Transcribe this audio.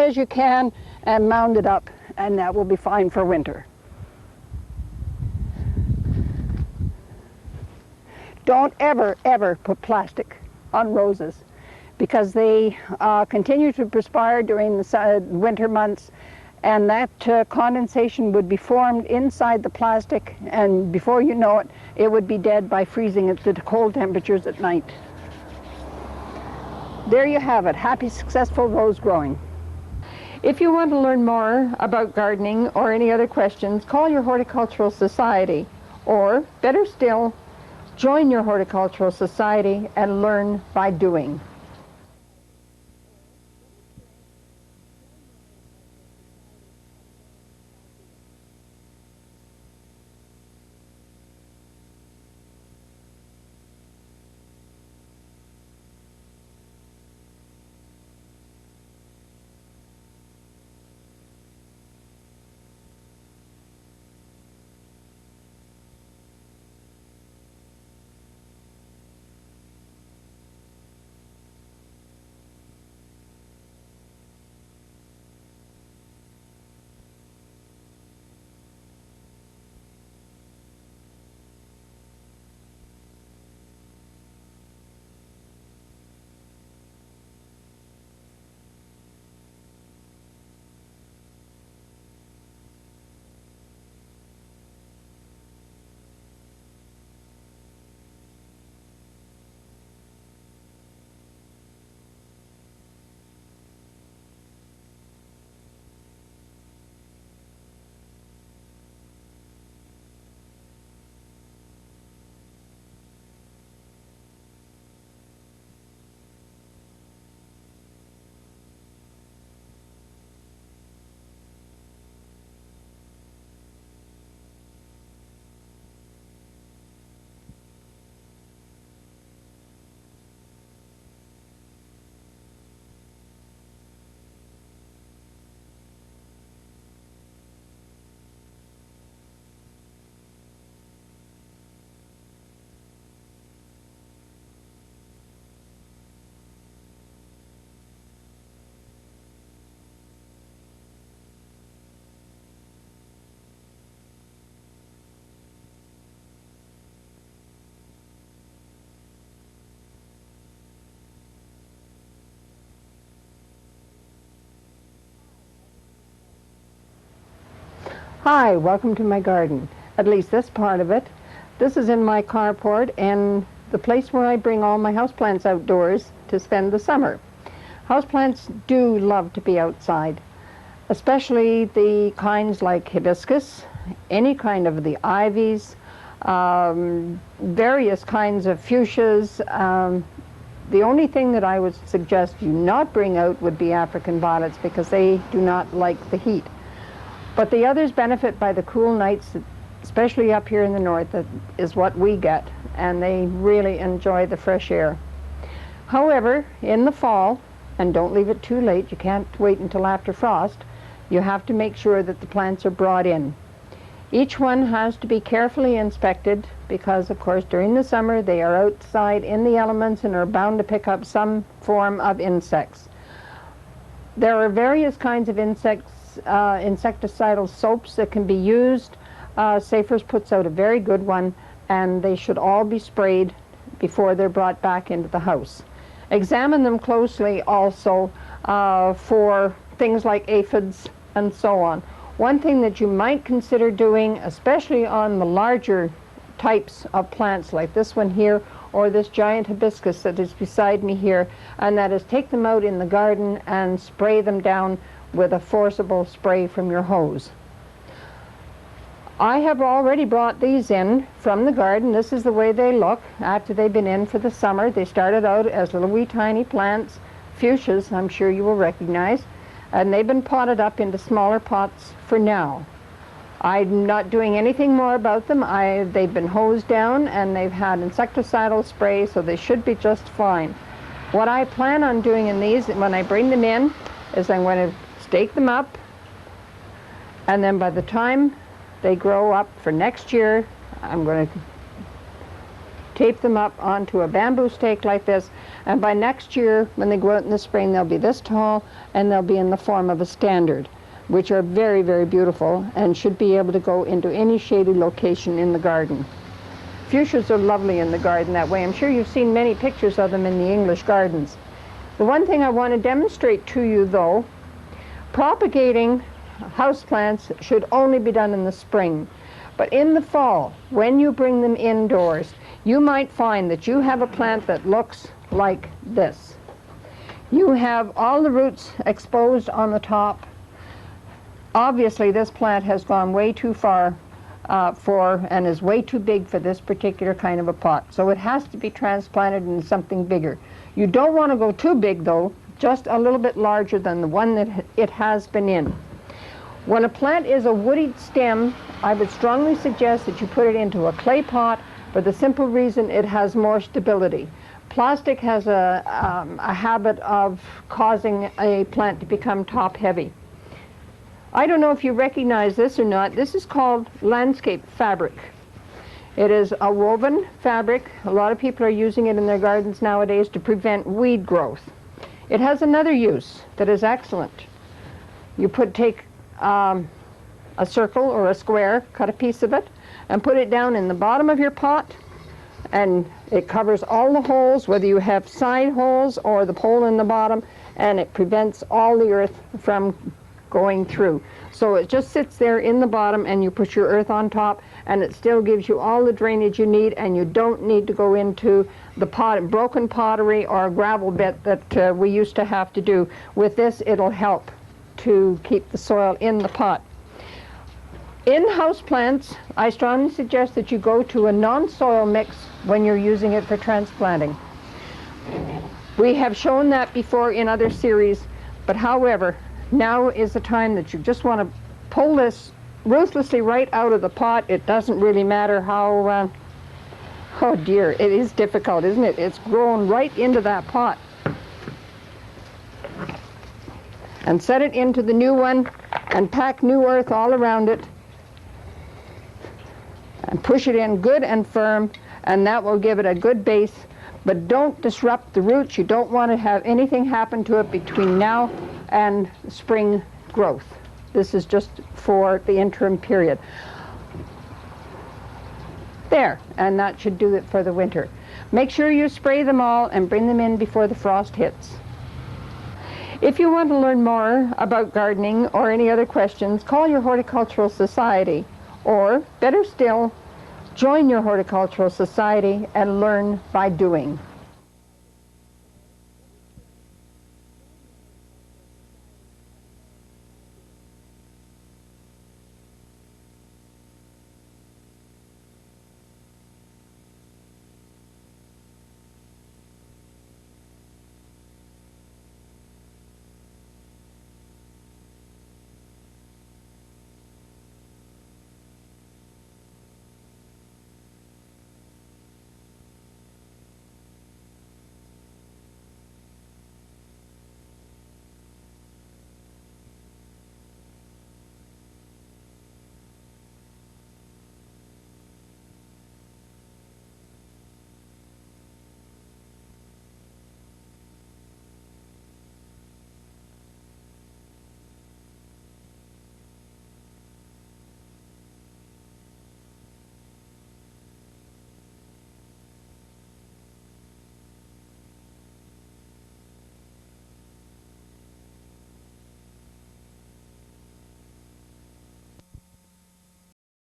as you can and mound it up, and that will be fine for winter. Don't ever, ever put plastic on roses because they continue to perspire during the winter months, and that condensation would be formed inside the plastic, and before you know it, it would be dead by freezing at the cold temperatures at night. There you have it, happy, successful rose growing. If you want to learn more about gardening or any other questions, call your horticultural society, or better still, join your horticultural society and learn by doing. Hi, welcome to my garden, at least this part of it. This is in my carport and the place where I bring all my houseplants outdoors to spend the summer. Houseplants do love to be outside, especially the kinds like hibiscus, any kind of the ivies, various kinds of fuchsias. The only thing that I would suggest you not bring out would be African violets because they do not like the heat. But the others benefit by the cool nights, especially up here in the north. That is what we get, and they really enjoy the fresh air. However, in the fall, and don't leave it too late, you can't wait until after frost, you have to make sure that the plants are brought in. Each one has to be carefully inspected because, of course, during the summer they are outside in the elements and are bound to pick up some form of insects. There are various kinds of insecticidal soaps that can be used. Safer's puts out a very good one, and they should all be sprayed before they're brought back into the house. Examine them closely also for things like aphids and so on. One thing that you might consider doing, especially on the larger types of plants like this one here or this giant hibiscus that is beside me here, and that is take them out in the garden and spray them down with a forcible spray from your hose. I have already brought these in from the garden. This is the way they look after they've been in for the summer. They started out as little wee tiny plants, fuchsias, I'm sure you will recognize, and they've been potted up into smaller pots for now. I'm not doing anything more about them. They've been hosed down and they've had insecticidal spray, so they should be just fine. What I plan on doing in these, when I bring them in, is I'm going to stake them up, and then by the time they grow up for next year, I'm going to tape them up onto a bamboo stake like this, and by next year, when they go out in the spring, they'll be this tall, and they'll be in the form of a standard, which are very, very beautiful and should be able to go into any shady location in the garden. Fuchsias are lovely in the garden that way. I'm sure you've seen many pictures of them in the English gardens. The one thing I want to demonstrate to you, though, propagating houseplants should only be done in the spring. But in the fall, when you bring them indoors, you might find that you have a plant that looks like this. You have all the roots exposed on the top. Obviously, this plant has gone way too far and is way too big for this particular kind of a pot. So it has to be transplanted into something bigger. You don't want to go too big, though, just a little bit larger than the one that it has been in. When a plant is a woodied stem, I would strongly suggest that you put it into a clay pot for the simple reason it has more stability. Plastic has a habit of causing a plant to become top-heavy. I don't know if you recognize this or not. This is called landscape fabric. It is a woven fabric. A lot of people are using it in their gardens nowadays to prevent weed growth. It has another use that is excellent. You take a circle or a square, cut a piece of it, and put it down in the bottom of your pot, and it covers all the holes, whether you have side holes or the hole in the bottom, and it prevents all the earth from going through. So it just sits there in the bottom, and you put your earth on top, and it still gives you all the drainage you need, and you don't need to go into the broken pottery or gravel bed that we used to have to do. With this, it'll help to keep the soil in the pot. In houseplants, I strongly suggest that you go to a non-soil mix when you're using it for transplanting. We have shown that before in other series, but however, now is the time that you just want to pull this ruthlessly right out of the pot. It doesn't really matter how, oh dear, it is difficult, isn't it? It's grown right into that pot. And set it into the new one and pack new earth all around it and push it in good and firm, and that will give it a good base. But don't disrupt the roots. You don't want to have anything happen to it between now and spring growth. This is just for the interim period. There, and that should do it for the winter. Make sure you spray them all and bring them in before the frost hits. If you want to learn more about gardening or any other questions, call your horticultural society, or better still, join your horticultural society and learn by doing.